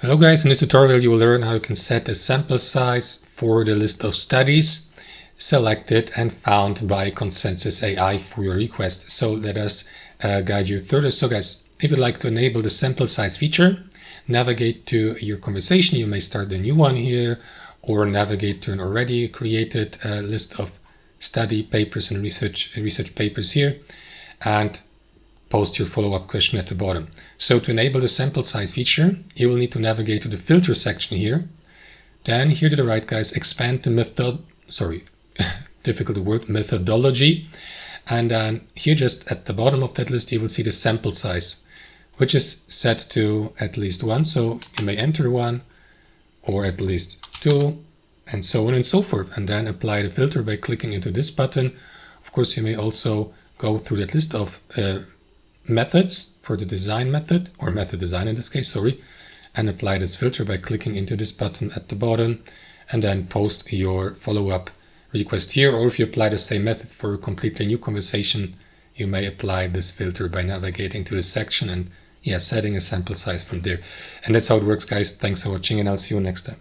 Hello guys, in this tutorial you will learn how you can set a sample size for the list of studies selected and found by Consensus AI for your request. So let us guide you through this. So guys, if you'd like to enable the sample size feature, navigate to your conversation. You may start a new one here or navigate to an already created list of study papers and research papers here and post your follow-up question at the bottom. So to enable the sample size feature, you will need to navigate to the filter section here. Then here to the right, guys, expand the methodology. And then here just at the bottom of that list, you will see the sample size, which is set to at least 1. So you may enter 1 or at least 2 and so on and so forth. And then apply the filter by clicking into this button. Of course, you may also go through that list of methods for the design method, or method design in this case, and apply this filter by clicking into this button at the bottom and then post your follow-up request here. Or if you apply the same method for a completely new conversation, you may apply this filter by navigating to this section and setting a sample size from there. And that's how it works, guys. Thanks for watching and I'll see you next time.